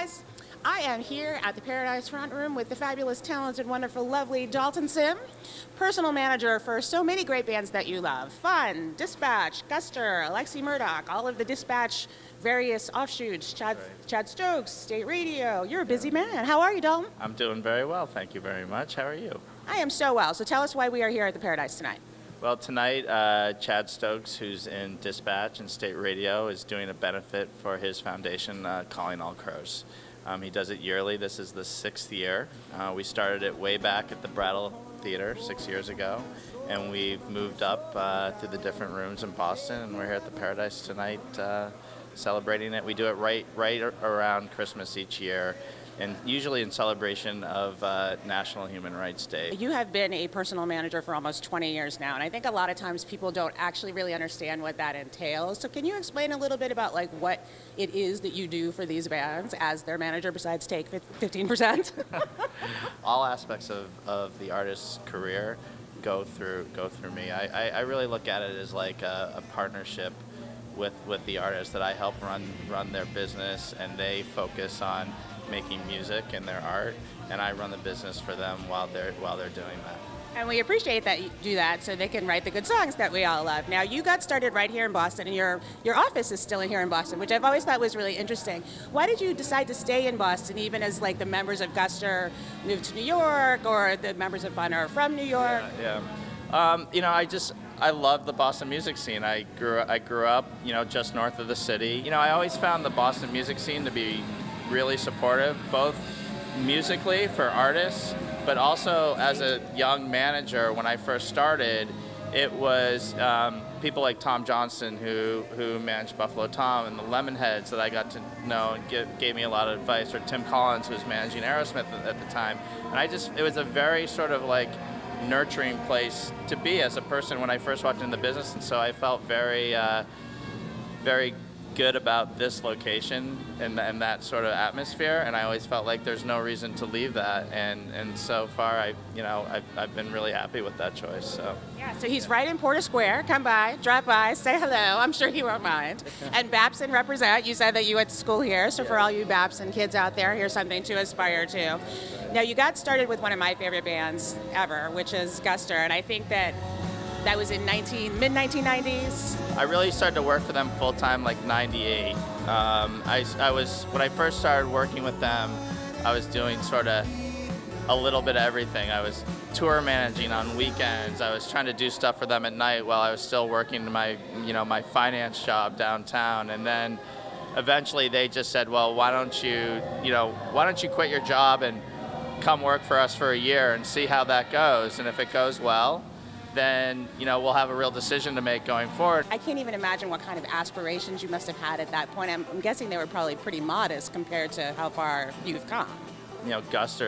guys. I am here at the Paradise Front Room with the fabulous, talented, wonderful, lovely Dalton Sim, personal manager for so many great bands that you love. Fun, Dispatch, Guster, Alexi Murdoch, all of the Dispatch various offshoots, Chad Stokes, State Radio. You're a busy man. How are you, Dalton? I'm doing very well, thank you very much. How are you? I am so well. So tell us why we are here at the Paradise tonight. Well, tonight, Chad Stokes, who's in Dispatch and State Radio, is doing a benefit for his foundation, Calling All Crows. He does it yearly. This is the 6th year. We started it way back at the Brattle Theater 6 years ago, and we've moved up to the different rooms in Boston, and we're here at the Paradise tonight celebrating it. We do it right around Christmas each year, and usually in celebration of National Human Rights Day. You have been a personal manager for almost 20 years now, and I think a lot of times people don't actually really understand what that entails. So can you explain a little bit about like what it is that you do for these bands as their manager besides take 15%? All aspects of the artist's career go through me. I really look at it as like a partnership with the artist, that I help run their business, and they focus on making music and their art, and I run the business for them while they're doing that. And we appreciate that you do that so they can write the good songs that we all love. Now, you got started right here in Boston, and your office is still in here in Boston, which I've always thought was really interesting. Why did you decide to stay in Boston, even as like the members of Guster moved to New York, or the members of Fun are from New York? Yeah. I love the Boston music scene. I grew up, just north of the city. I always found the Boston music scene to be really supportive, both musically for artists, but also as a young manager. When I first started, it was people like Tom Johnston, who managed Buffalo Tom, and the Lemonheads that I got to know and gave me a lot of advice, or Tim Collins, who was managing Aerosmith at the time. And it was a very sort of like nurturing place to be as a person when I first walked into the business, and so I felt very good about this location and that sort of atmosphere, and I always felt like there's no reason to leave that, and so far I've been really happy with that choice. So yeah, so he's right in Porter Square. Come by, drop by, say hello. I'm sure he won't mind. And Babson represent. You said that you went to school here, so for all you Babson kids out there, here's something to aspire to. Now, you got started with one of my favorite bands ever, which is Guster, and I think that was in mid-1990s. I really started to work for them full-time like 98. When I first started working with them, I was doing sort of a little bit of everything. I was tour managing on weekends. I was trying to do stuff for them at night while I was still working my finance job downtown. And then eventually they just said, well, why don't you quit your job and come work for us for a year and see how that goes. And if it goes well, then we'll have a real decision to make going forward. I can't even imagine what kind of aspirations you must have had at that point. I'm guessing they were probably pretty modest compared to how far you've come. Guster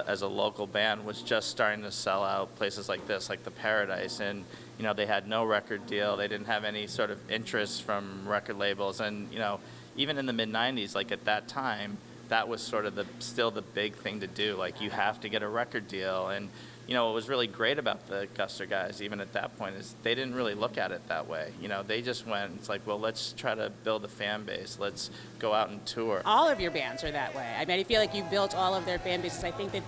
as a local band was just starting to sell out places like this, like the Paradise, and they had no record deal. They didn't have any sort of interest from record labels, and even in the mid-90s, like at that time, that was sort of still the big thing to do. Like, you have to get a record deal. And what was really great about the Guster guys, even at that point, is they didn't really look at it that way. They just went, it's like, well, let's try to build a fan base. Let's go out and tour. All of your bands are that way. I mean, I feel like you built all of their fan bases. I think that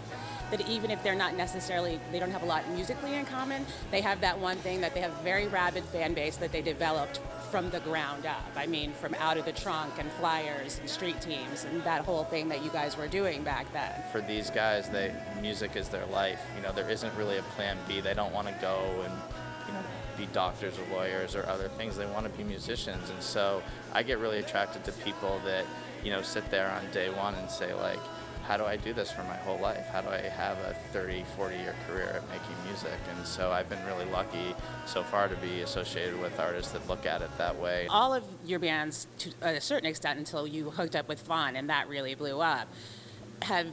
even if they're not necessarily, they don't have a lot musically in common, they have that one thing that they have a very rabid fan base that they developed from the ground up. I mean, from Out of the Trunk and Flyers and Street Teams and that whole thing that you guys were doing back then. For these guys, music is their life. There isn't really a plan B. They don't want to go and be doctors or lawyers or other things. They want to be musicians. And so I get really attracted to people that sit there on day one and say, like, how do I do this for my whole life? How do I have a 30, 40-year career at making music? And so I've been really lucky so far to be associated with artists that look at it that way. All of your bands, to a certain extent, until you hooked up with Fun and that really blew up, have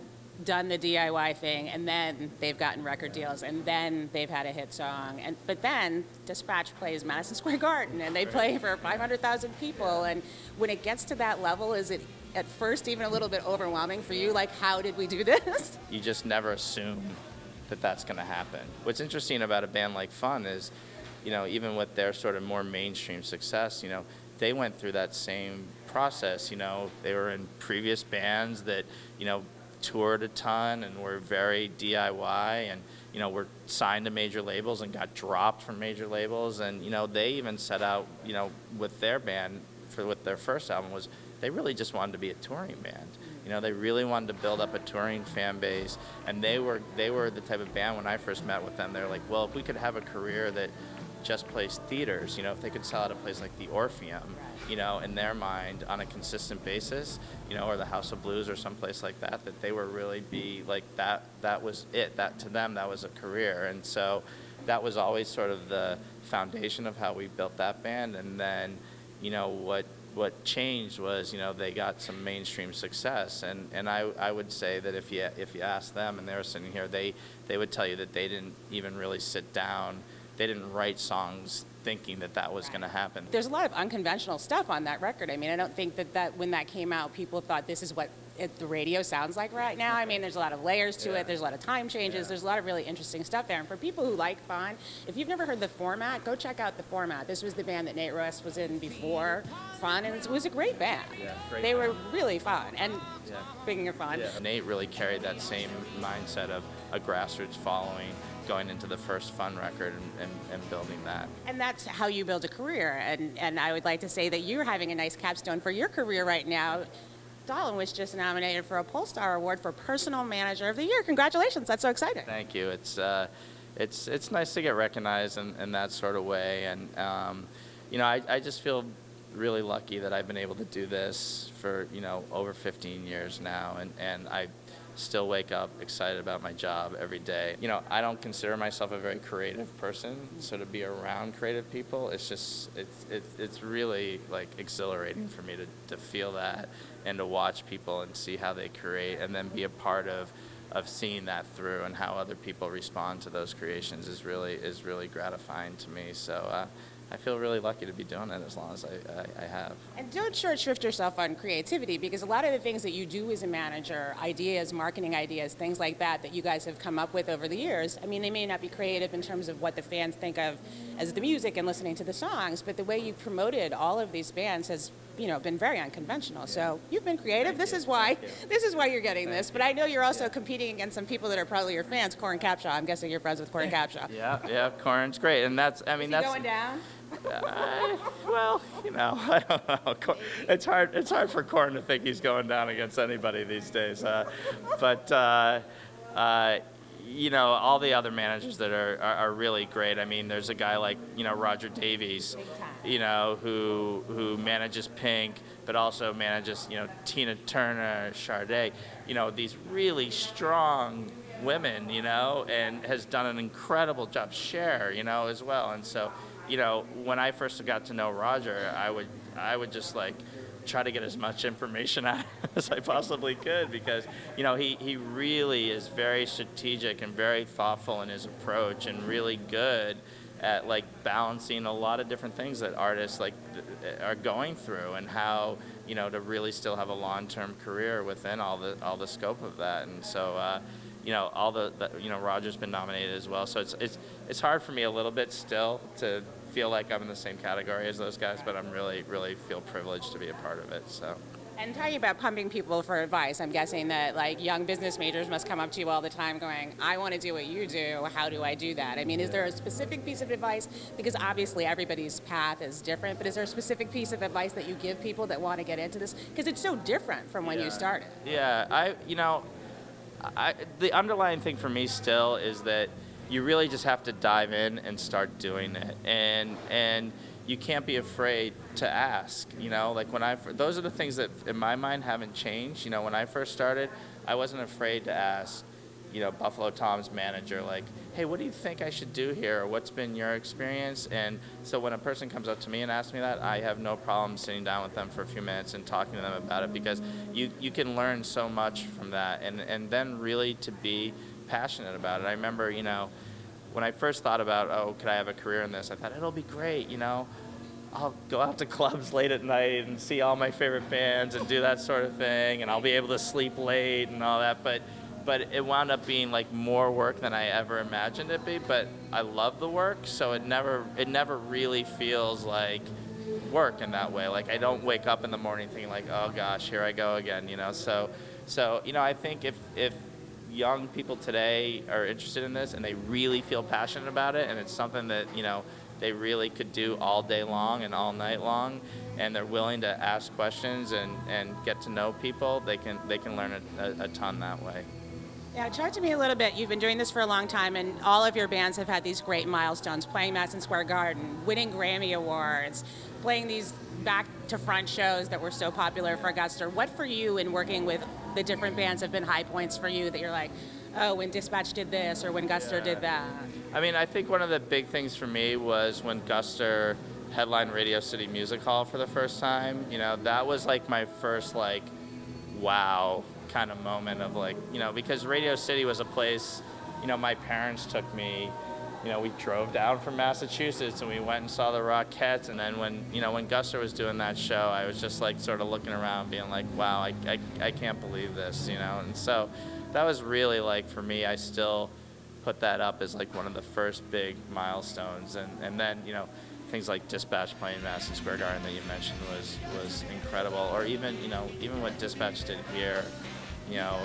done the DIY thing, and then they've gotten record deals, and then they've had a hit song. But then Dispatch plays Madison Square Garden, and they play for 500,000 people. And when it gets to that level, is it at first even a little bit overwhelming for you? Like, how did we do this? You just never assume that that's going to happen. What's interesting about a band like Fun is, even with their sort of more mainstream success, they went through that same process. They were in previous bands that, toured a ton and were very DIY, and, were signed to major labels and got dropped from major labels. And, they even set out, with their band with their first album was they really just wanted to be a touring band. They really wanted to build up a touring fan base, and they were the type of band when I first met with them. They're like, well, if we could have a career that just plays theaters, if they could sell at a place like the Orpheum, in their mind on a consistent basis, or the House of Blues or someplace like that, that they were really be like that was it. That to them, that was a career. And so that was always sort of the foundation of how we built that band. And then, what changed was, they got some mainstream success, and I would say that if you ask them, and they were sitting here, they would tell you that they didn't even really sit down. They didn't write songs thinking that was going to happen. There's a lot of unconventional stuff on that record. I mean, I don't think that when that came out, people thought this is what the radio sounds like right now. I mean, there's a lot of layers to it. There's a lot of time changes. There's a lot of really interesting stuff there. And for people who like Fun, if you've never heard The Format, go check out The Format. This was the band that Nate Ruess was in before Fun, and it was a great band. They were really fun. And speaking of fun, Nate really carried that same mindset of a grassroots following, going into the first Fun record and building that. And that's how you build a career. And I would like to say that you're having a nice capstone for your career right now. Dalton was just nominated for a Polestar Award for Personal Manager of the Year. Congratulations, that's so exciting. Thank you. It's nice to get recognized in that sort of way. And, I just feel really lucky that I've been able to do this for, over 15 years now. And I still wake up excited about my job every day. I don't consider myself a very creative person, so to be around creative people, it's really like exhilarating for me to feel that and to watch people and see how they create, and then be a part of seeing that through, and how other people respond to those creations is really gratifying to me. So I feel really lucky to be doing it as long as I have. And don't short shrift yourself on creativity, because a lot of the things that you do as a manager, ideas, marketing ideas, things like that you guys have come up with over the years, I mean, they may not be creative in terms of what the fans think of as the music and listening to the songs, but the way you promoted all of these bands has been very unconventional. So you've been creative. This is why you're getting this. But I know you're also competing against some people that are probably your fans. Corin Capshaw. I'm guessing you're friends with Corin Capshaw. Yeah, Corin's great, and that's going down. Well, I don't know. It's hard for Corin to think he's going down against anybody these days. But all the other managers that are really great. I mean, there's a guy like Roger Davies, who manages Pink, but also manages Tina Turner, Sade, these really strong women, and has done an incredible job. Cher, as well. And so, when I first got to know Roger, I would just like try to get as much information out as I possibly could, because he really is very strategic and very thoughtful in his approach, and really good at like balancing a lot of different things that artists like are going through, and how to really still have a long-term career within all the scope of that. And so Roger's been nominated as well, so it's hard for me a little bit still to feel like I'm in the same category as those guys, but I'm really feel privileged to be a part of it. So. And talking about pumping people for advice, I'm guessing that like young business majors must come up to you all the time going, I want to do what you do, how do I do that? I mean, is there a specific piece of advice? Because obviously everybody's path is different, but is there a specific piece of advice that you give people that want to get into this? Because it's so different from when you started. Yeah, the underlying thing for me still is that you really just have to dive in and start doing it, and you can't be afraid to ask. Like those are the things that in my mind haven't changed. When I first started, I wasn't afraid to ask, Buffalo Tom's manager, like, hey, what do you think I should do here? Or what's been your experience? And so when a person comes up to me and asks me that, I have no problem sitting down with them for a few minutes and talking to them about it, because you can learn so much from that, and then really to be passionate about it. I remember, when I first thought about, could I have a career in this, I thought it'll be great, I'll go out to clubs late at night and see all my favorite bands and do that sort of thing, and I'll be able to sleep late and all that, but it wound up being like more work than I ever imagined it be. But I love the work, so it never really feels like work in that way. Like I don't wake up in the morning thinking like, oh gosh, here I go again, you know. So you know, I think if young people today are interested in this and they really feel passionate about it, and it's something that, you know, they really could do all day long and all night long, and they're willing to ask questions and get to know people, they can learn a ton that way. Yeah, talk to me a little bit. You've been doing this for a long time, and all of your bands have had these great milestones, playing Madison Square Garden, winning Grammy Awards, playing these back-to-front shows that were so popular for Guster. What for you in working with the different bands have been high points for you that you're like, oh, when Dispatch did this or when Guster did that? I mean, I think one of the big things for me was when Guster headlined Radio City Music Hall for the first time. You know, that was like my first like, wow kind of moment of like, you know, because Radio City was a place, you know, my parents took me, you know, we drove down from Massachusetts and we went and saw the Rockettes, and then when Guster was doing that show, I was just like sort of looking around being like, wow, I can't believe this, you know. And so that was really like, for me, I still put that up as like one of the first big milestones. And then, you know, things like Dispatch playing Madison Square Garden that you mentioned was incredible. Or even, you know, even what Dispatch did here, you know,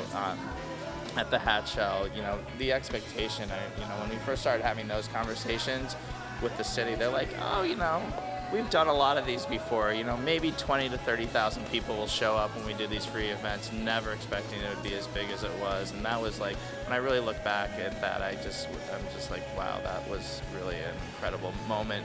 at the Hat Show, you know, the expectation, you know, when we first started having those conversations with the city, they're like, oh, you know, we've done a lot of these before, you know, maybe 20 to 30,000 people will show up when we do these free events, never expecting it to be as big as it was. And that was like, when I really look back at that, I'm just like, wow, that was really an incredible moment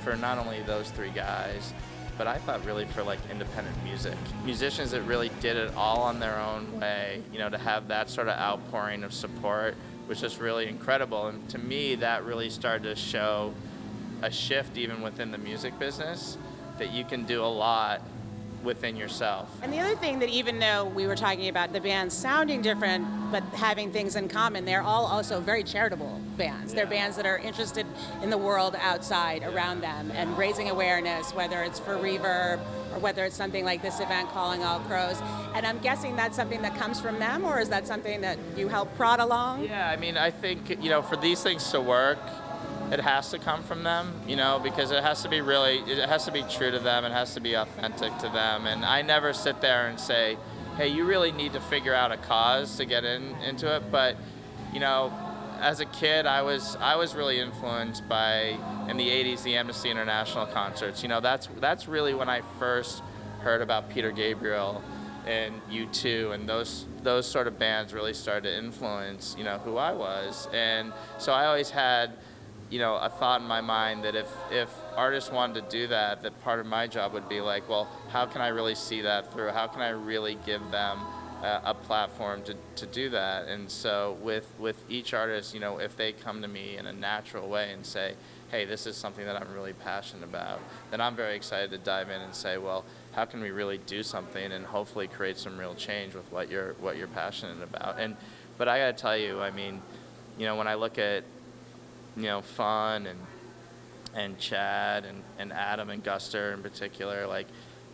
for not only those three guys, but I thought really for like independent music. Musicians that really did it all on their own way, you know, to have that sort of outpouring of support was just really incredible. And to me, that really started to show a shift even within the music business, that you can do a lot within yourself. And the other thing that, even though we were talking about the bands sounding different but having things in common, they're all also very charitable bands. They're bands that are interested in the world outside around them and raising awareness, whether it's for Reverb or whether it's something like this event, Calling All Crows. And I'm guessing that's something that comes from them, or is that something that you help prod along? Yeah, I mean, I think, you know, for these things to work, it has to come from them, you know, because it has to be true to them, it has to be authentic to them. And I never sit there and say, hey, you really need to figure out a cause to get into it. But, you know, as a kid, I was really influenced by, in the 80s, the Amnesty International concerts. You know, that's really when I first heard about Peter Gabriel and U2, and those sort of bands really started to influence, you know, who I was. And so I always had, you know, a thought in my mind that if artists wanted to do that, that part of my job would be like, well, how can I really see that through? How can I really give them a platform to do that? And so with each artist, you know, if they come to me in a natural way and say, hey, this is something that I'm really passionate about, then I'm very excited to dive in and say, well, how can we really do something and hopefully create some real change with what you're passionate about? But I gotta tell you, I mean, you know, when I look at, you know, Fun and Chad and Adam and Guster in particular, like,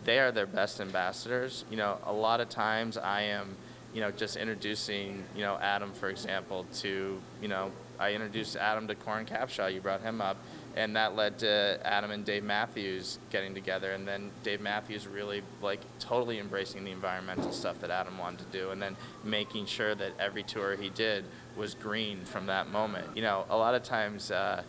they are their best ambassadors. You know, a lot of times I am, you know, just introducing, you know, Adam, for example, to, you know, I introduced Adam to Corn Capshaw, you brought him up, and that led to Adam and Dave Matthews getting together, and then Dave Matthews really, like, totally embracing the environmental stuff that Adam wanted to do, and then making sure that every tour he did was green from that moment. You know, a lot of times a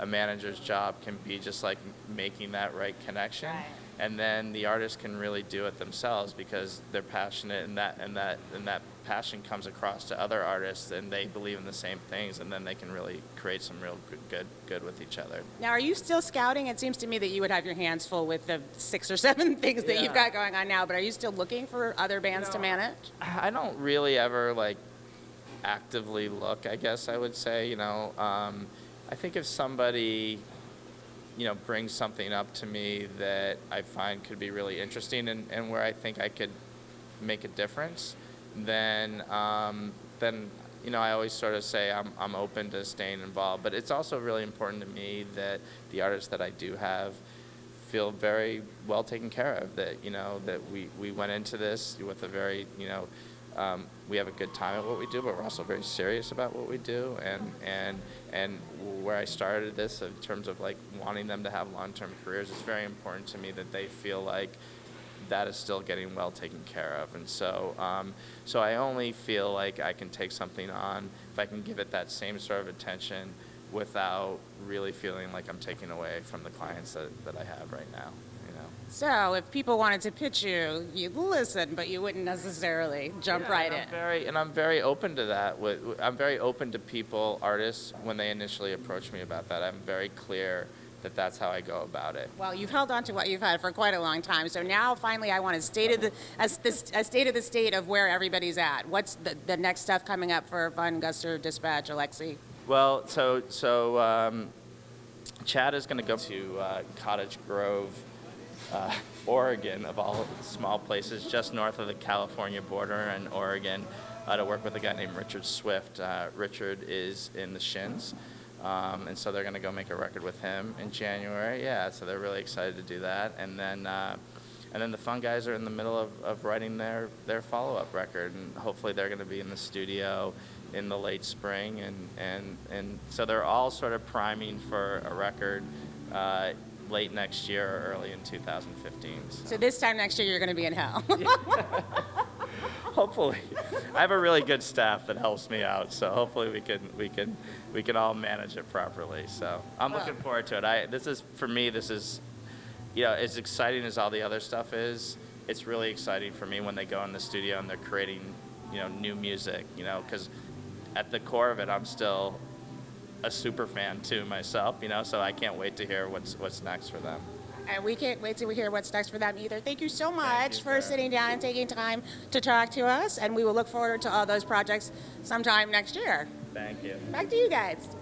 manager's job can be just like making that right connection, right. And then the artist can really do it themselves because they're passionate, and that passion comes across to other artists, and they believe in the same things, and then they can really create some real good with each other. Now, are you still scouting? It seems to me that you would have your hands full with the 6 or 7 things that you've got going on now, but are you still looking for other bands to manage? I don't really ever, like, actively look, I guess I would say. You know, I think if somebody, you know, brings something up to me that I find could be really interesting and where I think I could make a difference, then you know, I always sort of say I'm open to staying involved. But it's also really important to me that the artists that I do have feel very well taken care of, that, you know, that we went into this with a very, you know, we have a good time at what we do, but we're also very serious about what we do. And where I started this in terms of like wanting them to have long-term careers, it's very important to me that they feel like that is still getting well taken care of. And so, so I only feel like I can take something on if I can give it that same sort of attention without really feeling like I'm taking away from the clients that I have right now. So if people wanted to pitch you, you'd listen, but you wouldn't necessarily jump right in. I'm very open to that. I'm very open to people, artists, when they initially approach me about that. I'm very clear that that's how I go about it. Well, you've held on to what you've had for quite a long time. So now, finally, I want a state of the state of where everybody's at. What's the next stuff coming up for Fun, Guster, Dispatch, Alexi? Well, so Chad is going to go to Cottage Grove, Oregon, of all small places, just north of the California border in Oregon, to work with a guy named Richard Swift. Richard is in the Shins, and so they're going to go make a record with him in January. Yeah, so they're really excited to do that. And then the Fun guys are in the middle of writing their follow-up record, and hopefully they're going to be in the studio in the late spring. And so they're all sort of priming for a record late next year or early in 2015. So this time next year, you're going to be in hell. Hopefully, I have a really good staff that helps me out, so hopefully we can all manage it properly. So I'm looking forward to it. This is as exciting as all the other stuff is. It's really exciting for me when they go in the studio and they're creating, new music. Because at the core of it, I'm still a super fan too myself, so I can't wait to hear what's next for them. And we can't wait to hear what's next for them either. Thank you so much for sitting down and taking time to talk to us, and we will look forward to all those projects sometime next year. Thank you. Back to you guys.